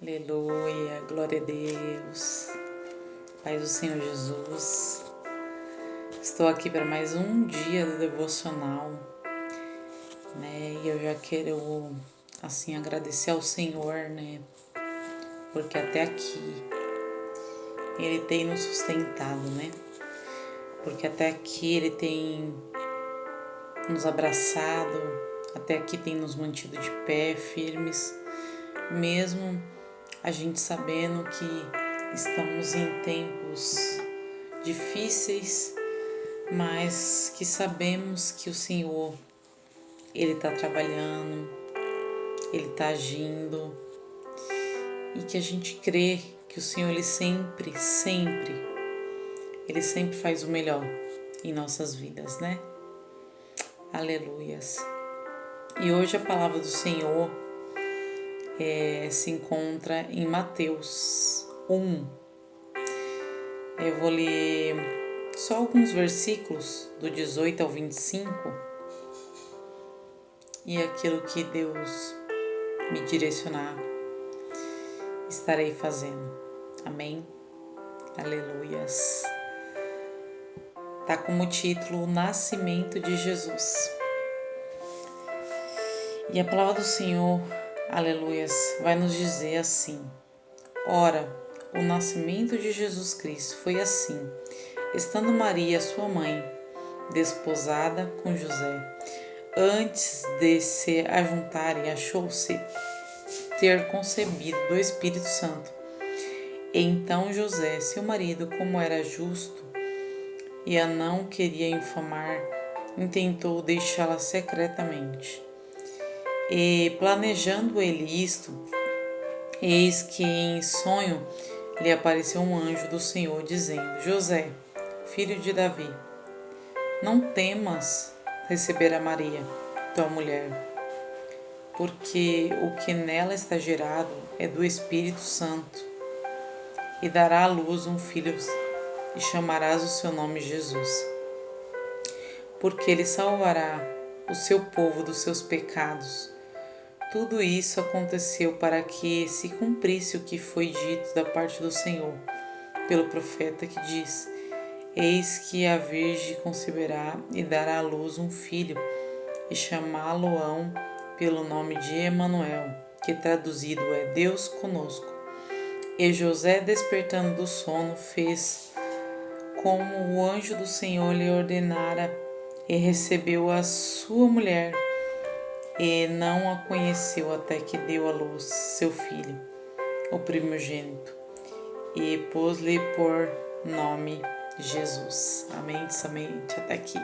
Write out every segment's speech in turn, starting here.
Aleluia, glória a Deus, Pai do Senhor Jesus. Estou aqui para mais um dia do devocional, né? E eu já quero, assim, agradecer ao Senhor, né? Porque até aqui Ele tem nos sustentado, né? Porque até aqui Ele tem nos abraçado, até aqui tem nos mantido de pé, firmes, mesmo a gente sabendo que estamos em tempos difíceis, mas que sabemos que o Senhor, Ele está trabalhando, Ele está agindo e que a gente crê que o Senhor, Ele sempre faz o melhor em nossas vidas, né? Aleluias. E hoje a palavra do Senhor se encontra em Mateus 1. Eu vou ler só alguns versículos do 18 ao 25 e aquilo que Deus me direcionar, estarei fazendo. Amém? Aleluias. Tá como título o Nascimento de Jesus. E a palavra do Senhor, aleluias, vai nos dizer assim: Ora, o nascimento de Jesus Cristo foi assim, estando Maria, sua mãe, desposada com José. Antes de se ajuntarem, achou-se ter concebido do Espírito Santo. Então José, seu marido, como era justo e a não queria infamar, intentou deixá-la secretamente. E planejando ele isto, eis que em sonho lhe apareceu um anjo do Senhor, dizendo: José, filho de Davi, não temas receber a Maria, tua mulher, porque o que nela está gerado é do Espírito Santo, e dará à luz um filho, e chamarás o seu nome Jesus, porque ele salvará o seu povo dos seus pecados. Tudo isso aconteceu para que se cumprisse o que foi dito da parte do Senhor, pelo profeta que diz: Eis que a Virgem conceberá e dará à luz um filho, e chamá-lo-ão pelo nome de Emanuel, que traduzido é Deus conosco. E José, despertando do sono, fez como o anjo do Senhor lhe ordenara, e recebeu a sua mulher, e não a conheceu até que deu à luz seu filho, o primogênito, e pôs-lhe por nome Jesus. Amém? Somente até aqui.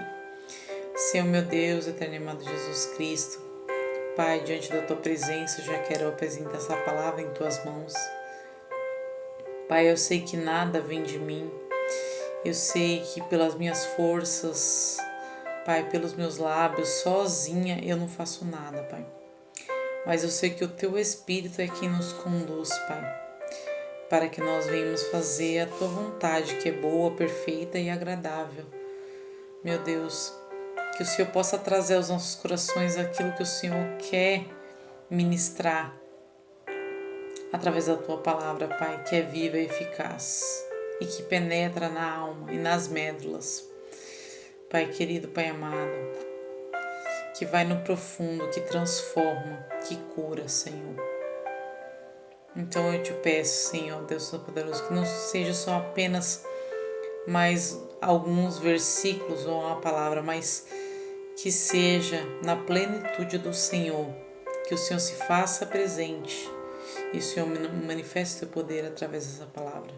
Senhor meu Deus, eterno e amado Jesus Cristo, Pai, diante da Tua presença, eu já quero apresentar essa palavra em Tuas mãos. Pai, eu sei que nada vem de mim, eu sei que pelas minhas forças, Pai, pelos meus lábios, sozinha eu não faço nada, Pai. Mas eu sei que o Teu Espírito é quem nos conduz, Pai, para que nós venhamos fazer a Tua vontade, que é boa, perfeita e agradável. Meu Deus, que o Senhor possa trazer aos nossos corações aquilo que o Senhor quer ministrar através da Tua palavra, Pai, que é viva e eficaz e que penetra na alma e nas médulas. Pai querido, Pai amado, que vai no profundo, que transforma, que cura, Senhor. Então eu te peço, Senhor, Deus Todo-Poderoso, que não seja só apenas mais alguns versículos ou uma palavra, mas que seja na plenitude do Senhor, que o Senhor se faça presente e o Senhor manifeste o seu poder através dessa palavra,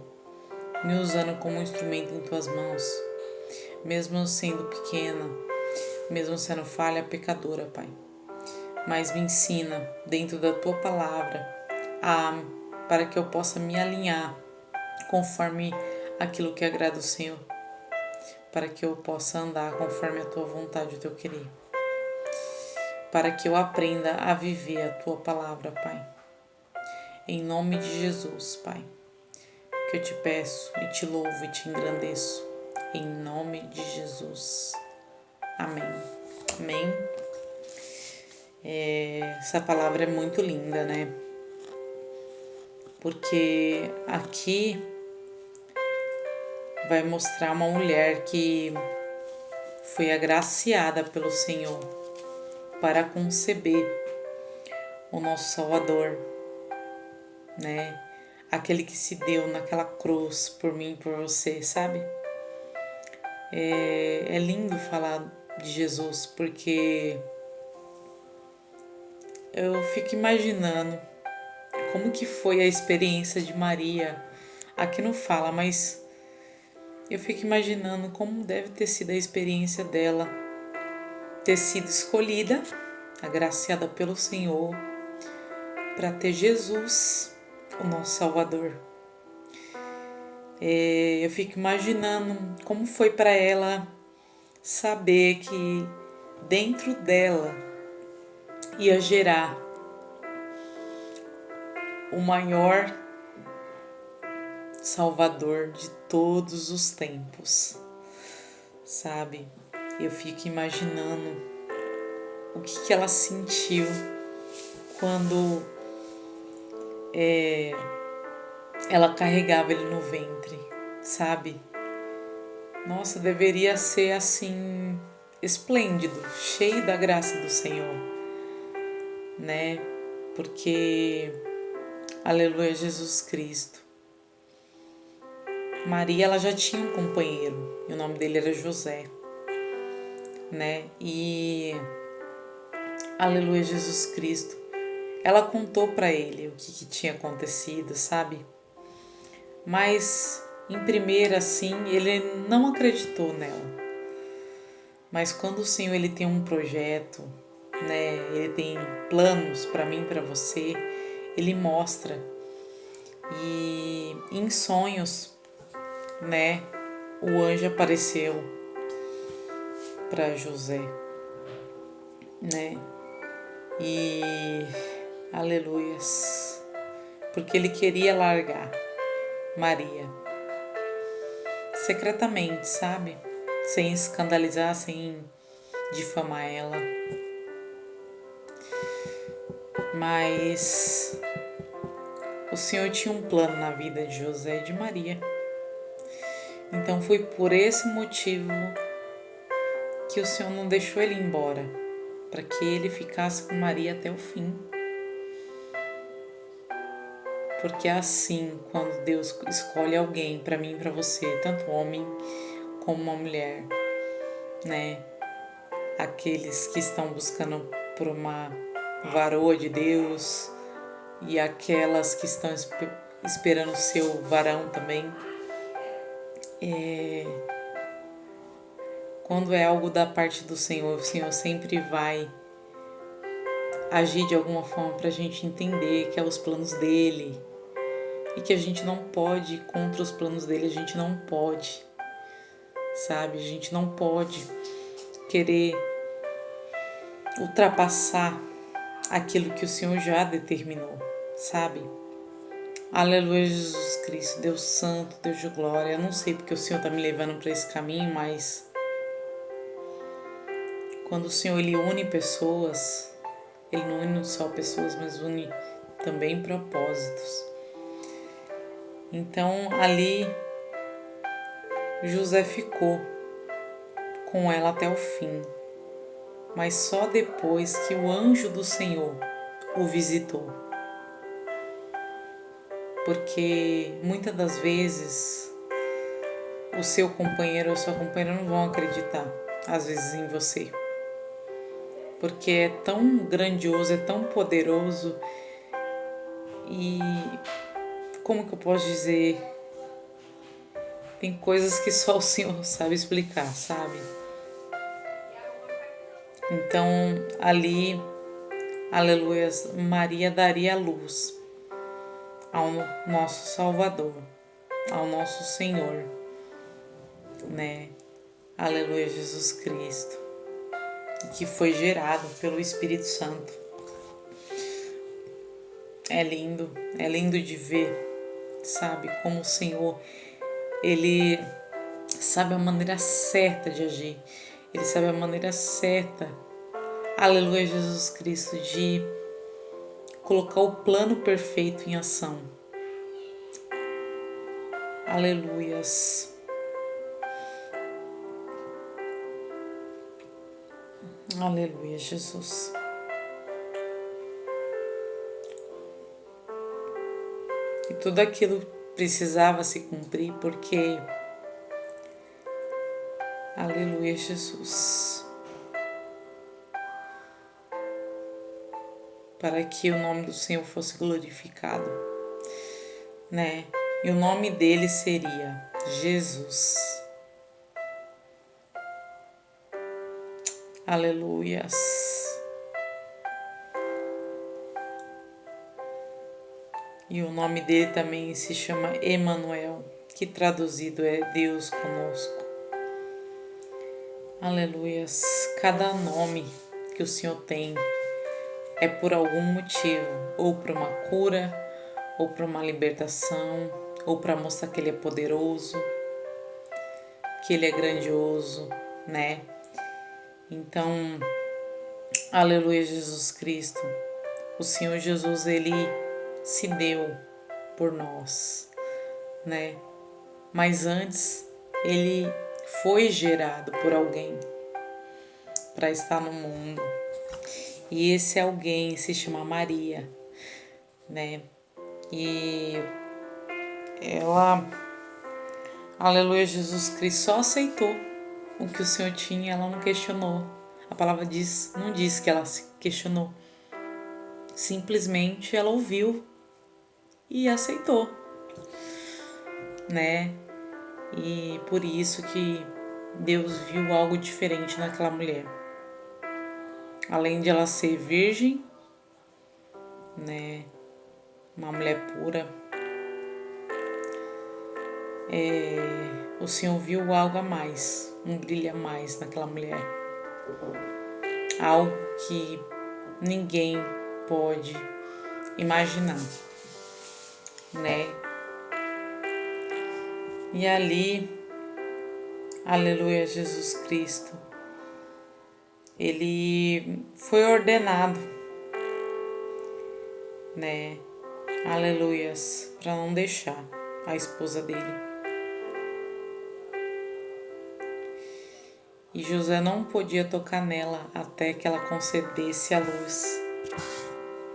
me usando como um instrumento em tuas mãos, mesmo sendo pequena, mesmo sendo falha, pecadora, Pai. Mas me ensina dentro da tua palavra para que eu possa me alinhar conforme aquilo que agrada o Senhor, para que eu possa andar conforme a tua vontade e o teu querer, para que eu aprenda a viver a tua palavra, Pai. Em nome de Jesus, Pai, que eu te peço e te louvo e te engrandeço, em nome de Jesus. Amém. Amém. Essa palavra é muito linda, né? porque aqui vai mostrar uma mulher que foi agraciada pelo Senhor para conceber o nosso Salvador, né? Aquele que se deu naquela cruz por mim e por você, sabe? É lindo falar de Jesus, porque eu fico imaginando como que foi a experiência de Maria. Aqui não fala, mas eu fico imaginando como deve ter sido a experiência dela ter sido escolhida, agraciada pelo Senhor, para ter Jesus, o nosso Salvador. Eu fico imaginando como foi para ela saber que dentro dela ia gerar o maior Salvador de todos os tempos, sabe? Eu fico imaginando o que ela sentiu quando ela carregava ele no ventre, sabe? Nossa, deveria ser assim, esplêndido, cheio da graça do Senhor, né? Porque, aleluia, Jesus Cristo. Maria, ela já tinha um companheiro, e o nome dele era José, né? E, aleluia, Jesus Cristo. Ela contou para ele o que tinha acontecido, sabe? Mas, em primeira, assim, ele não acreditou nela. Mas quando o Senhor ele tem um projeto, né? Ele tem planos para mim, para você, ele mostra. E em sonhos, né? O anjo apareceu para José, né? E aleluias, porque ele queria largar Maria secretamente, sabe? Sem escandalizar, sem difamar ela. Mas o Senhor tinha um plano na vida de José e de Maria. Então foi por esse motivo que o Senhor não deixou ele embora, para que ele ficasse com Maria até o fim. Porque é assim, quando Deus escolhe alguém para mim e para você, tanto homem como uma mulher, né? Aqueles que estão buscando por uma varoa de Deus e aquelas que estão esperando o seu varão também. Quando é algo da parte do Senhor, o Senhor sempre vai agir de alguma forma para a gente entender que é os planos dele e que a gente não pode ir contra os planos dele, a gente não pode, sabe? A gente não pode querer ultrapassar aquilo que o Senhor já determinou, sabe? Aleluia, Jesus Cristo, Deus Santo, Deus de glória. Eu não sei porque o Senhor está me levando para esse caminho, mas quando o Senhor ele une pessoas, ele não une só pessoas, mas une também propósitos. Então ali José ficou com ela até o fim, mas só depois que o anjo do Senhor o visitou. Porque muitas das vezes o seu companheiro ou a sua companheira não vão acreditar, às vezes, em você. Porque é tão grandioso, é tão poderoso e, como que eu posso dizer, tem coisas que só o Senhor sabe explicar, sabe? Então, ali, aleluia, Maria daria luz ao nosso Salvador, ao nosso Senhor, né? Aleluia, Jesus Cristo, que foi gerado pelo Espírito Santo. É lindo de ver, sabe, como o Senhor, ele sabe a maneira certa de agir, ele sabe a maneira certa, aleluia, Jesus Cristo, de colocar o plano perfeito em ação, Aleluias. Aleluia, Jesus. E tudo aquilo precisava se cumprir porque, aleluia, Jesus, para que o nome do Senhor fosse glorificado, né? E o nome dele seria Jesus. Aleluias. E o nome dele também se chama Emanuel, que traduzido é Deus conosco. Aleluias. Cada nome que o Senhor tem é por algum motivo, ou para uma cura, ou para uma libertação, ou para mostrar que ele é poderoso, que ele é grandioso, né? Então, aleluia, Jesus Cristo. O Senhor Jesus, ele se deu por nós, né? Mas antes, ele foi gerado por alguém para estar no mundo. E esse alguém se chama Maria, né? E ela, aleluia, Jesus Cristo, só aceitou o que o Senhor tinha, ela não questionou. A palavra não diz que ela se questionou. Simplesmente ela ouviu e aceitou, né? E por isso que Deus viu algo diferente naquela mulher. Além de ela ser virgem, né? Uma mulher pura, o Senhor viu algo a mais, um brilho a mais naquela mulher. Algo que ninguém pode imaginar, né? E ali, aleluia, Jesus Cristo, ele foi ordenado, né? Aleluias, para não deixar a esposa dele. E José não podia tocar nela até que ela concedesse a luz,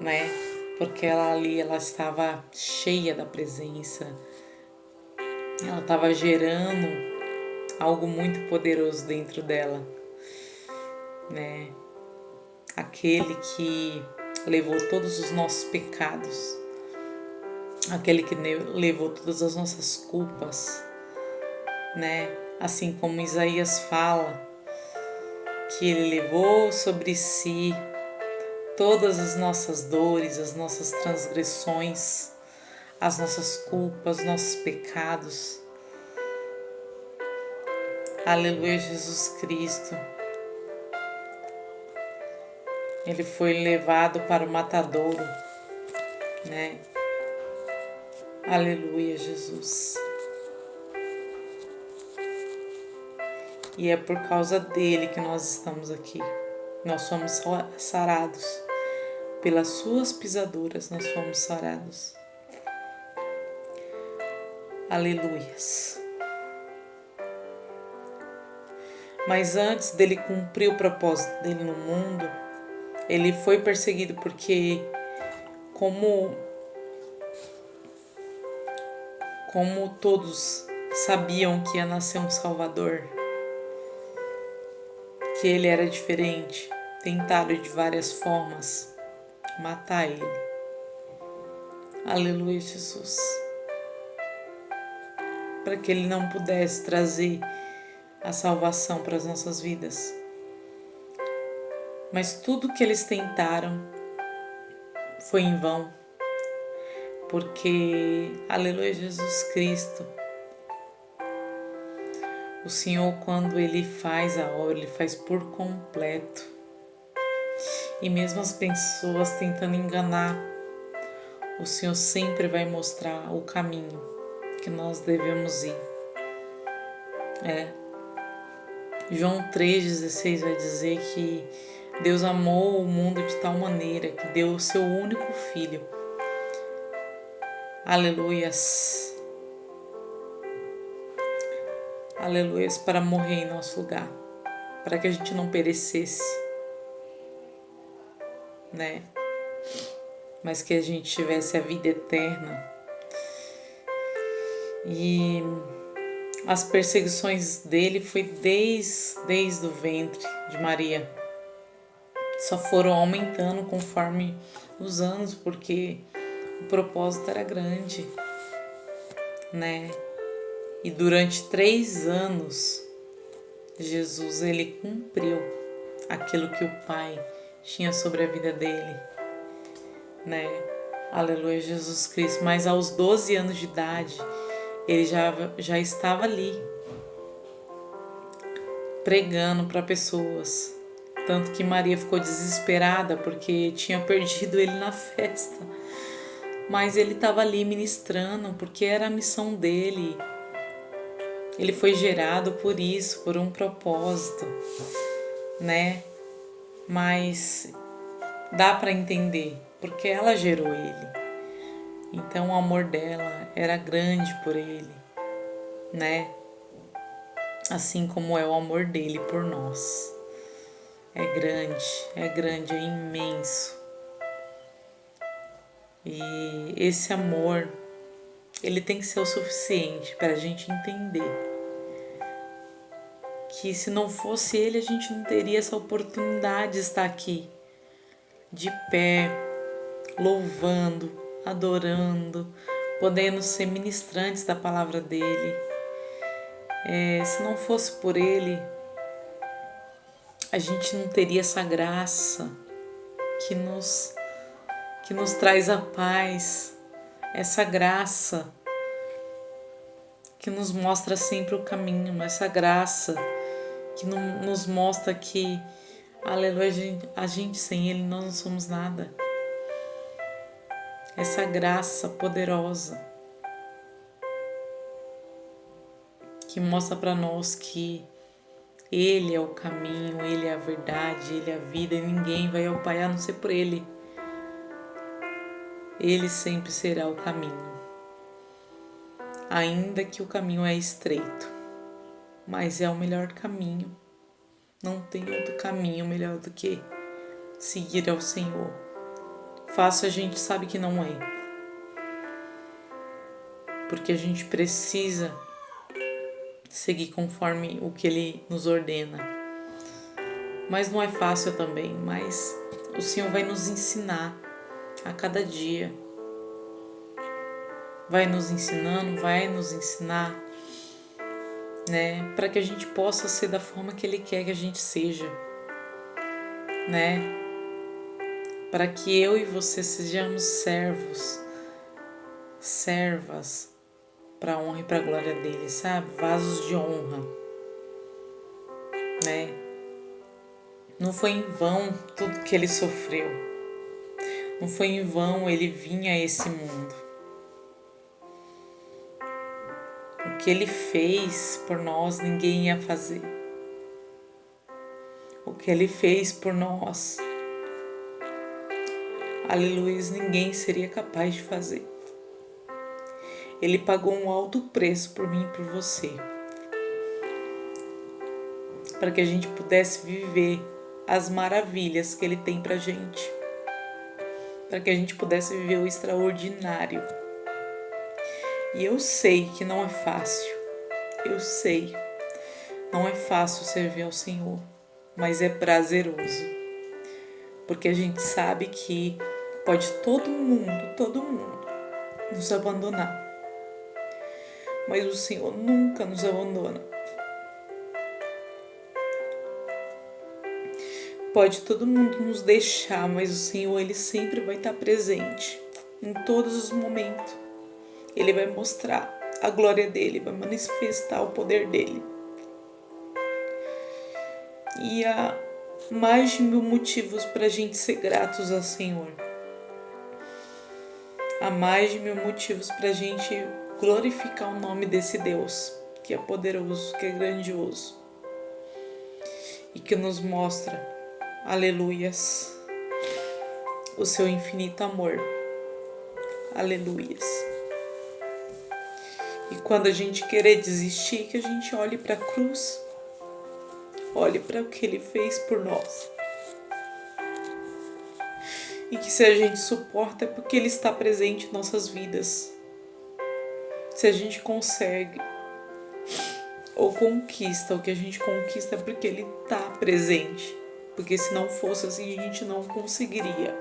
né? Porque ela estava cheia da presença. Ela estava gerando algo muito poderoso dentro dela, né? Aquele que levou todos os nossos pecados, aquele que levou todas as nossas culpas, né? Assim como Isaías fala, que ele levou sobre si todas as nossas dores, as nossas transgressões, as nossas culpas, nossos pecados. Aleluia, Jesus Cristo. Ele foi levado para o matadouro, né? Aleluia, Jesus. E é por causa dele que nós estamos aqui. Nós somos sarados. Pelas suas pisaduras nós fomos sarados. Aleluias. Mas antes dele cumprir o propósito dele no mundo, ele foi perseguido porque como todos sabiam que ia nascer um Salvador, que ele era diferente, tentaram de várias formas matar ele. Aleluia, Jesus. Para que ele não pudesse trazer a salvação para as nossas vidas. Mas tudo que eles tentaram foi em vão. Porque, aleluia, Jesus Cristo, o Senhor, quando Ele faz a obra, Ele faz por completo. E mesmo as pessoas tentando enganar, o Senhor sempre vai mostrar o caminho que nós devemos ir. João 3,16 vai dizer que Deus amou o mundo de tal maneira que deu o seu único filho. Aleluias. aleluia, para morrer em nosso lugar, para que a gente não perecesse, né? Mas que a gente tivesse a vida eterna. E as perseguições dele foi desde o ventre de Maria. Só foram aumentando conforme os anos, porque o propósito era grande, né? E durante 3 anos, Jesus, ele cumpriu aquilo que o Pai tinha sobre a vida dele, né? Aleluia, Jesus Cristo. Mas aos 12 anos de idade, ele já estava ali, pregando para pessoas. Tanto que Maria ficou desesperada porque tinha perdido ele na festa. Mas ele estava ali ministrando porque era a missão dele. Ele foi gerado por isso, por um propósito, né? Mas dá para entender porque ela gerou ele. Então o amor dela era grande por ele, né? Assim como é o amor dele por nós. É grande, é imenso. E esse amor, ele tem que ser o suficiente para a gente entender que se não fosse ele, a gente não teria essa oportunidade de estar aqui, de pé, louvando, adorando, podendo ser ministrantes da palavra dele. Se não fosse por ele, a gente não teria essa graça que nos traz a paz, essa graça que nos mostra sempre o caminho, essa graça que nos mostra que, aleluia, a gente sem ele nós não somos nada. Essa graça poderosa que mostra para nós que ele é o caminho, ele é a verdade, ele é a vida e ninguém vai ao Pai a não ser por ele. Ele sempre será o caminho. Ainda que o caminho é estreito, mas é o melhor caminho. Não tem outro caminho melhor do que seguir ao Senhor. Fácil a gente sabe que não é. Porque a gente precisa seguir conforme o que Ele nos ordena. Mas não é fácil também, mas o Senhor vai nos ensinar a cada dia. Vai nos ensinando, vai nos ensinar, né? Para que a gente possa ser da forma que Ele quer que a gente seja, né? Para que eu e você sejamos servos, servas, para a honra e para a glória dele, sabe? Vasos de honra, né? Não foi em vão tudo que ele sofreu. Não foi em vão ele vir a esse mundo. O que ele fez por nós, ninguém ia fazer. O que ele fez por nós, aleluia, ninguém seria capaz de fazer. Ele pagou um alto preço por mim e por você, para que a gente pudesse viver as maravilhas que Ele tem pra gente, para que a gente pudesse viver o extraordinário. E eu sei que não é fácil, eu sei, não é fácil servir ao Senhor, mas é prazeroso, porque a gente sabe que pode todo mundo nos abandonar, mas o Senhor nunca nos abandona. Pode todo mundo nos deixar, mas o Senhor, Ele sempre vai estar presente em todos os momentos. Ele vai mostrar a glória dEle, vai manifestar o poder dEle. E há mais de 1000 motivos para a gente ser gratos ao Senhor. Há mais de 1000 motivos para a gente glorificar o nome desse Deus, que é poderoso, que é grandioso. E que nos mostra, aleluias, o seu infinito amor. Aleluias. E quando a gente querer desistir, que a gente olhe para a cruz, olhe para o que Ele fez por nós. E que se a gente suporta é porque Ele está presente em nossas vidas. Se a gente consegue ou conquista, o que a gente conquista é porque Ele está presente. Porque se não fosse assim, a gente não conseguiria.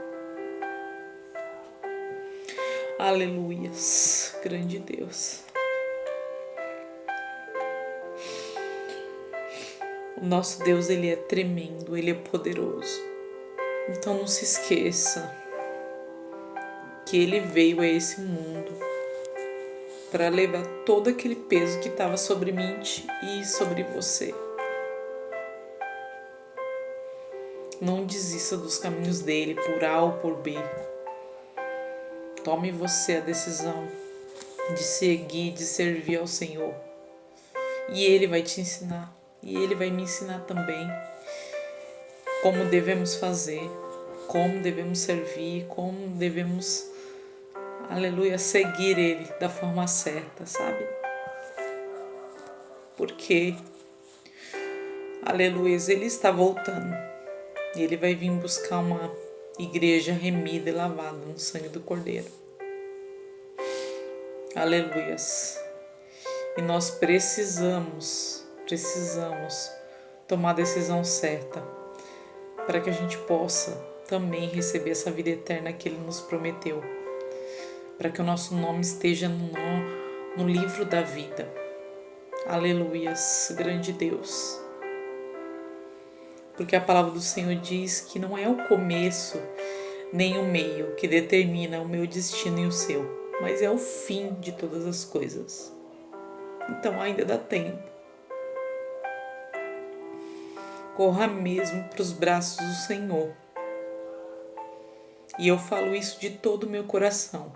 Aleluias, grande Deus. O nosso Deus, Ele é tremendo, Ele é poderoso. Então não se esqueça que Ele veio a esse mundo para levar todo aquele peso que estava sobre mim e sobre você. Não desista dos caminhos dele, por A ou por B. Tome você a decisão de seguir, de servir ao Senhor. E Ele vai te ensinar. E Ele vai me ensinar também como devemos fazer, como devemos servir, como devemos, aleluia, seguir Ele da forma certa, sabe? Porque, aleluia, Ele está voltando. E Ele vai vir buscar uma igreja remida e lavada no sangue do Cordeiro. Aleluias. E nós precisamos tomar a decisão certa para que a gente possa também receber essa vida eterna que Ele nos prometeu. Para que o nosso nome esteja no livro da vida. Aleluias, grande Deus. Porque a palavra do Senhor diz que não é o começo nem o meio que determina o meu destino e o seu, mas é o fim de todas as coisas. Então ainda dá tempo. Corra mesmo para os braços do Senhor. E eu falo isso de todo o meu coração.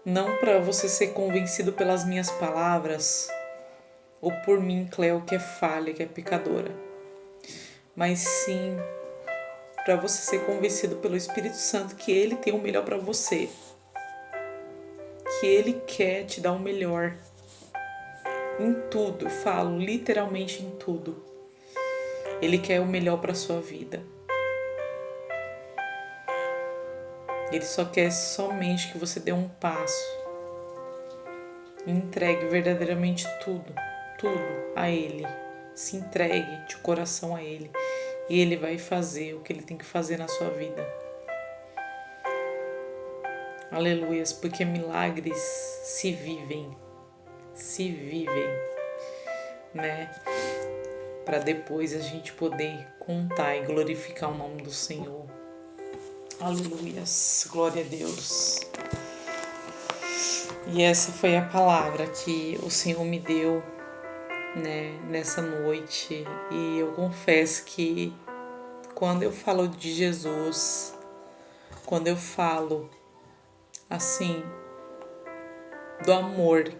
Não para você ser convencido pelas minhas palavras ou por mim, Cleo, que é falha, que é pecadora. Mas sim para você ser convencido pelo Espírito Santo que Ele tem o melhor para você. Que Ele quer te dar o melhor. Em tudo, eu falo literalmente em tudo. Ele quer o melhor para sua vida. Ele só quer somente que você dê um passo. E entregue verdadeiramente tudo a Ele. Se entregue de coração a Ele. E Ele vai fazer o que Ele tem que fazer na sua vida. Aleluias, porque milagres se vivem, né? Para depois a gente poder contar e glorificar o nome do Senhor. Aleluias, glória a Deus. E essa foi a palavra que o Senhor me deu, né, nessa noite. E eu confesso que quando eu falo de Jesus, quando eu falo assim do amor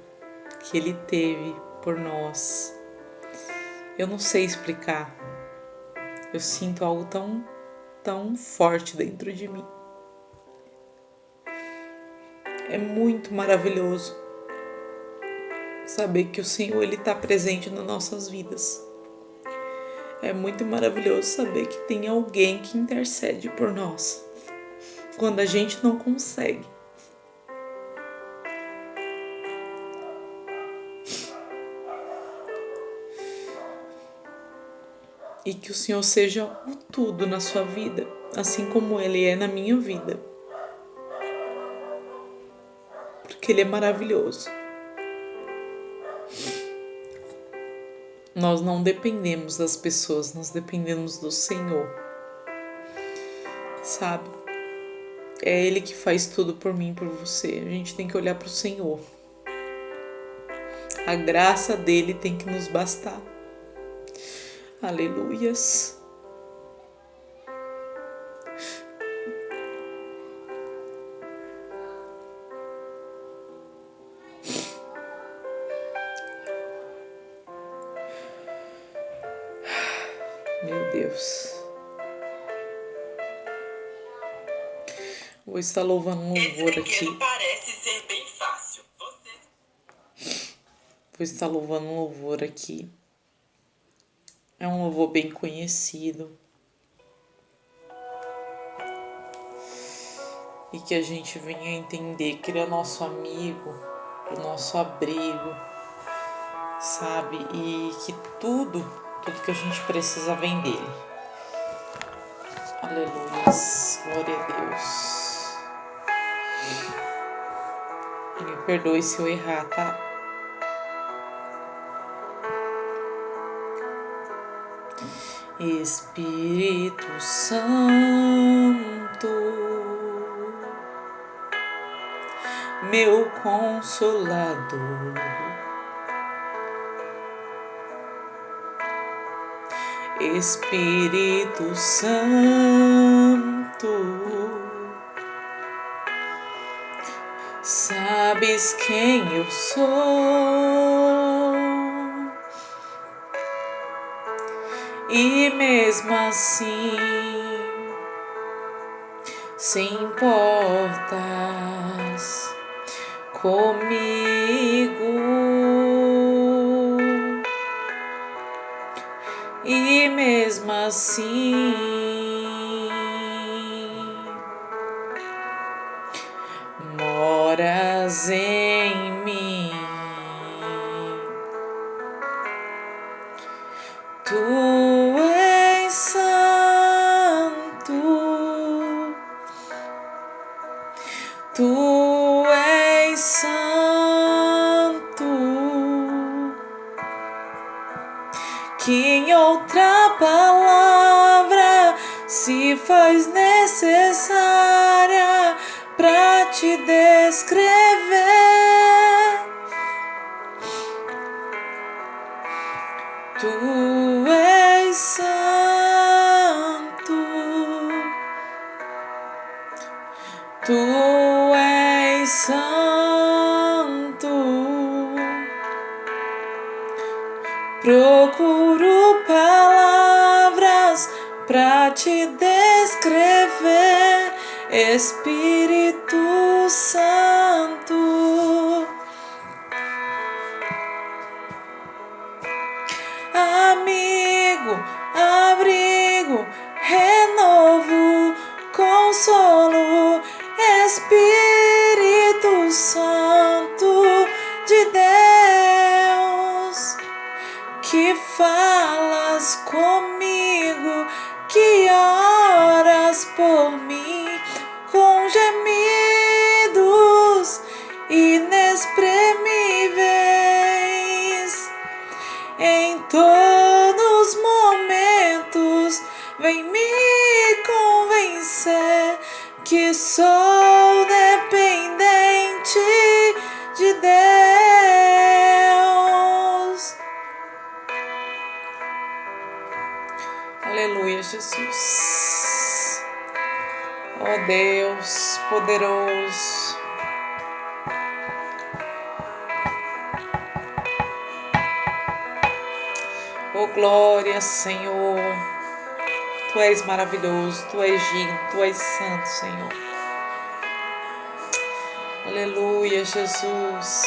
que Ele teve por nós, eu não sei explicar. Eu sinto algo tão forte dentro de mim. É muito maravilhoso saber que o Senhor, Ele está presente nas nossas vidas. É muito maravilhoso saber que tem alguém que intercede por nós quando a gente não consegue. E que o Senhor seja o tudo na sua vida, assim como Ele é na minha vida. Porque Ele é maravilhoso. Nós não dependemos das pessoas, nós dependemos do Senhor. Sabe? É Ele que faz tudo por mim e por você. A gente tem que olhar para o Senhor. A graça dele tem que nos bastar. Aleluias. Meu Deus. Vou estar louvando um louvor aqui. Parece ser bem fácil. Você... vou estar louvando um louvor aqui. É um louvor bem conhecido. E que a gente venha entender que Ele é o nosso amigo, o nosso abrigo, sabe? E que tudo que a gente precisa vem dele. Aleluia, glória a Deus. E me perdoe se eu errar, tá? Espírito Santo, meu Consolador, Espírito Santo, sabes quem eu sou, e mesmo assim se importas comigo, e mesmo assim moras em mim. Tu és santo, tu és santo, que em outra palavra se faz necessária pra te descrever. Tu és santo, tu és santo. Procuro palavras pra te descrever, Espírito Santo. Amigo, abrigo, renovo, consolo, Espírito Santo de Deus, que falas comigo, que oras por mim com gemidos inexprimíveis. Em todos os momentos vem me convencer que sou dependente de Deus. Aleluia, Jesus. Ó Deus poderoso. Oh, glória, Senhor. Tu és maravilhoso, Tu és digno, Tu és santo, Senhor. Aleluia, Jesus.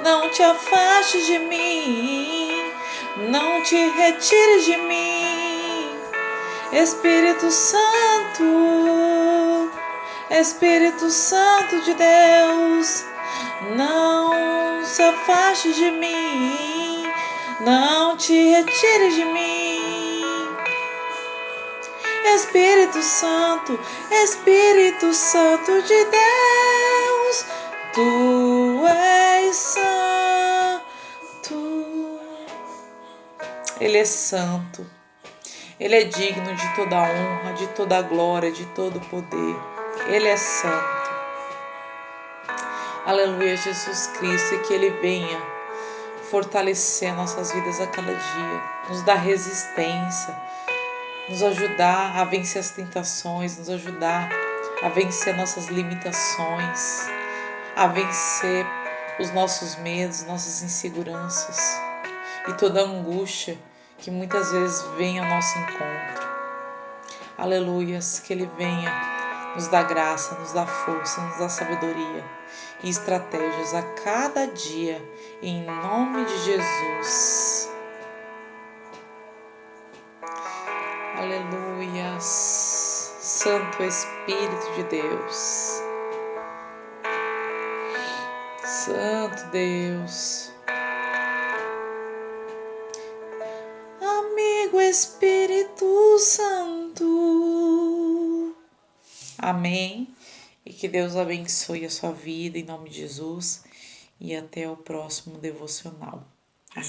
Não te afastes de mim, não te retires de mim, Espírito Santo, Espírito Santo de Deus. Não se afaste de mim, não te retires de mim, Espírito Santo, Espírito Santo de Deus. Tu és santo. Ele é santo, Ele é digno de toda honra, de toda glória, de todo poder. Ele é santo. Aleluia, Jesus Cristo, e que Ele venha fortalecer nossas vidas a cada dia, nos dar resistência, nos ajudar a vencer as tentações, nos ajudar a vencer nossas limitações, a vencer os nossos medos, nossas inseguranças e toda angústia que muitas vezes vem ao nosso encontro. Aleluias, que Ele venha Nos dá graça, nos dá força, nos dá sabedoria e estratégias a cada dia, em nome de Jesus. Aleluias. Santo Espírito de Deus. Santo Deus. Amigo Espírito Santo. Amém. E que Deus abençoe a sua vida em nome de Jesus. E até o próximo devocional. Amém.